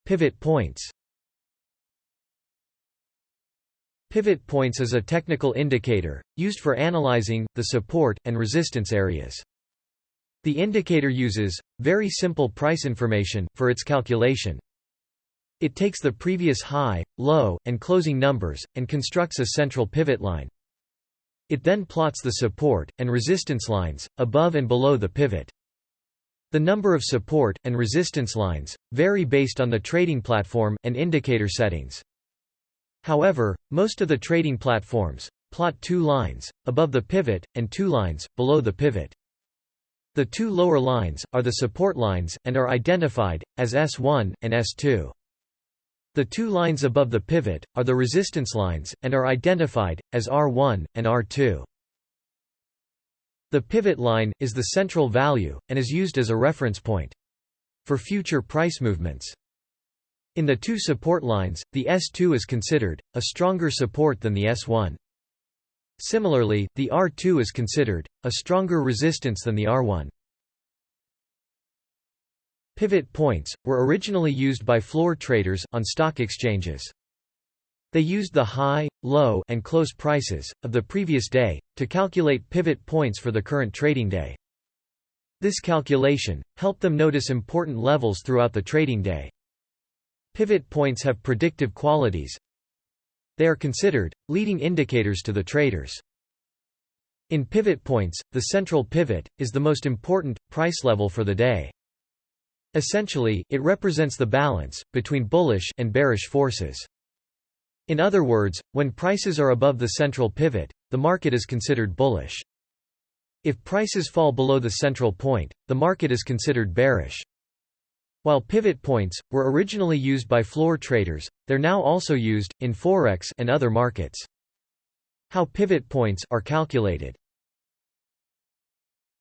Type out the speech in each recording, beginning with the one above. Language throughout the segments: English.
Pivot points. Pivot points is a technical indicator, used for analyzing the support and resistance areas. The indicator uses very simple price information for its calculation. It takes the previous high, low, and closing numbers, and constructs a central pivot line. It then plots the support and resistance lines, above and below the pivot. The number of support and resistance lines vary based on the trading platform and indicator settings. However, most of the trading platforms plot two lines, above the pivot, and two lines, below the pivot. The two lower lines are the support lines, and are identified as S1 and S2. The two lines above the pivot are the resistance lines, and are identified as R1 and R2. The pivot line is the central value, and is used as a reference point for future price movements. In the two support lines, the S2 is considered a stronger support than the S1. Similarly, the R2 is considered a stronger resistance than the R1. Pivot points were originally used by floor traders on stock exchanges. They used the high, low, and close prices of the previous day to calculate pivot points for the current trading day. This calculation helped them notice important levels throughout the trading day. Pivot points have predictive qualities. They are considered leading indicators to the traders. In pivot points, the central pivot is the most important price level for the day. Essentially, it represents the balance between bullish and bearish forces. In other words, when prices are above the central pivot, the market is considered bullish. If prices fall below the central point, the market is considered bearish. While pivot points were originally used by floor traders, they're now also used in Forex and other markets. How pivot points are calculated.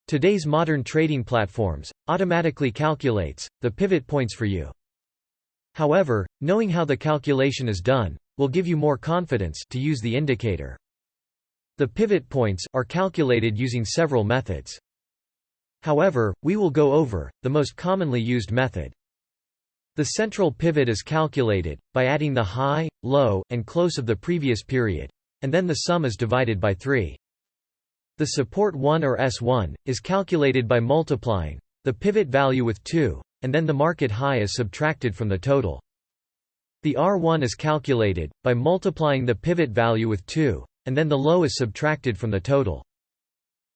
Today's modern trading platforms automatically calculates the pivot points for you. However, knowing how the calculation is done will give you more confidence to use the indicator. The pivot points are calculated using several methods. However, we will go over the most commonly used method. The central pivot is calculated by adding the high, low, and close of the previous period, and then the sum is divided by 3. The support 1 or S1 is calculated by multiplying the pivot value with 2, and then the market high is subtracted from the total. The R1 is calculated by multiplying the pivot value with 2, and then the low is subtracted from the total.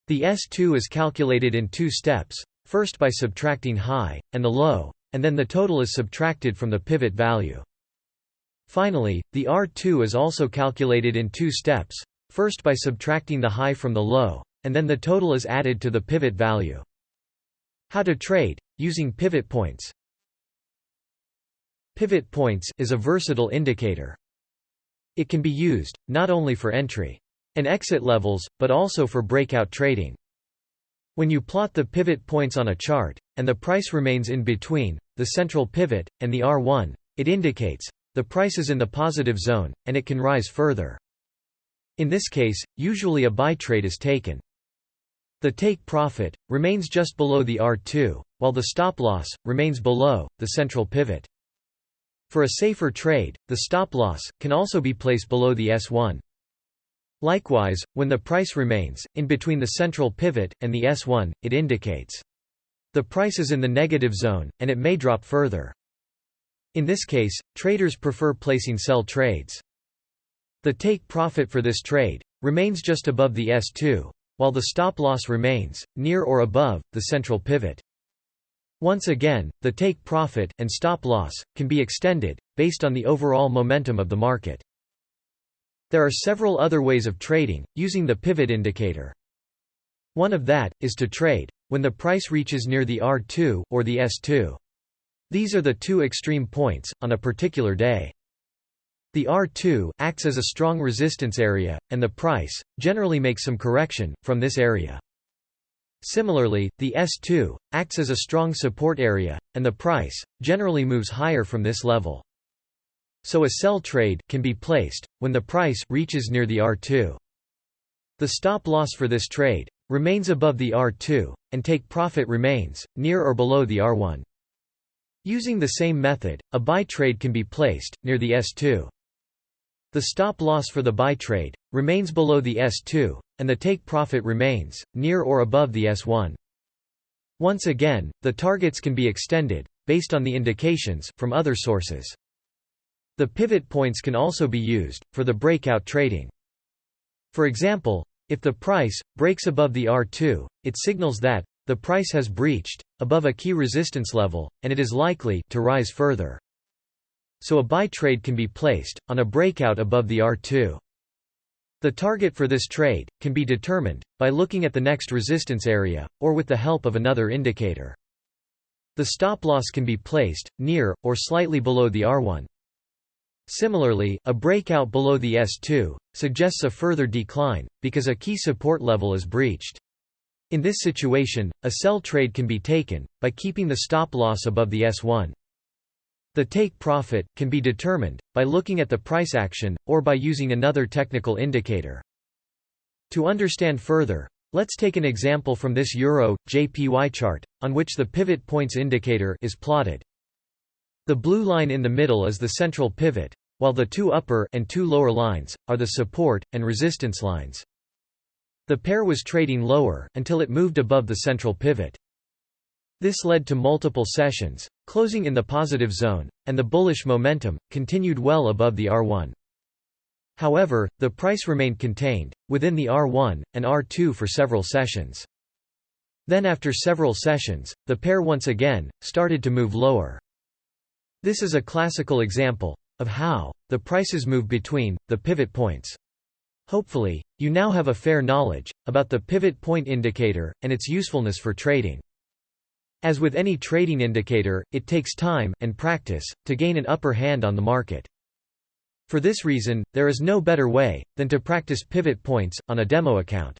The S2 is calculated in 2 steps, first by subtracting high and the low, and then the total is subtracted from the pivot value. Finally, the R2 is also calculated in 2 steps, first by subtracting the high from the low, and then the total is added to the pivot value. How to trade using pivot points. Pivot points is a versatile indicator. It can be used not only for entry and exit levels, but also for breakout trading. When you plot the pivot points on a chart, and the price remains in between the central pivot and the R1, it indicates the price is in the positive zone, and it can rise further. In this case, usually a buy trade is taken. The take profit remains just below the R2, while the stop loss remains below the central pivot. For a safer trade, the stop loss can also be placed below the S1. Likewise, when the price remains in between the central pivot and the S1, it indicates the price is in the negative zone, and it may drop further. In this case, traders prefer placing sell trades. The take profit for this trade remains just above the S2, while the stop loss remains near or above the central pivot. Once again, the take profit and stop loss can be extended based on the overall momentum of the market. There are several other ways of trading using the pivot indicator. One of that is to trade when the price reaches near the R2 or the S2. These are the two extreme points on a particular day. The R2 acts as a strong resistance area, and the price generally makes some correction from this area. Similarly, the S2 acts as a strong support area, and the price generally moves higher from this level. So a sell trade can be placed when the price reaches near the R2. The stop loss for this trade remains above the R2, and take profit remains near or below the R1. Using the same method, a buy trade can be placed near the S2. The stop loss for the buy trade remains below the S2, and the take profit remains near or above the S1. Once again, the targets can be extended, based on the indications, from other sources. The pivot points can also be used for the breakout trading. For example, if the price breaks above the R2, it signals that the price has breached above a key resistance level, and it is likely to rise further. So a buy trade can be placed on a breakout above the R2. The target for this trade can be determined by looking at the next resistance area, or with the help of another indicator. The stop loss can be placed near or slightly below the R1. Similarly, a breakout below the S2 suggests a further decline, because a key support level is breached. In this situation, a sell trade can be taken by keeping the stop loss above the S1. The take profit can be determined by looking at the price action, or by using another technical indicator. To understand further, let's take an example from this Euro/JPY chart, on which the pivot points indicator is plotted. The blue line in the middle is the central pivot, while the two upper and two lower lines are the support and resistance lines. The pair was trading lower until it moved above the central pivot. This led to multiple sessions, closing in the positive zone, and the bullish momentum continued well above the R1. However, the price remained contained within the R1 and R2 for several sessions. Then after several sessions, the pair once again started to move lower. This is a classical example of how the prices move between the pivot points. Hopefully, you now have a fair knowledge about the pivot point indicator and its usefulness for trading. As with any trading indicator, it takes time and practice to gain an upper hand on the market. For this reason, there is no better way than to practice pivot points on a demo account.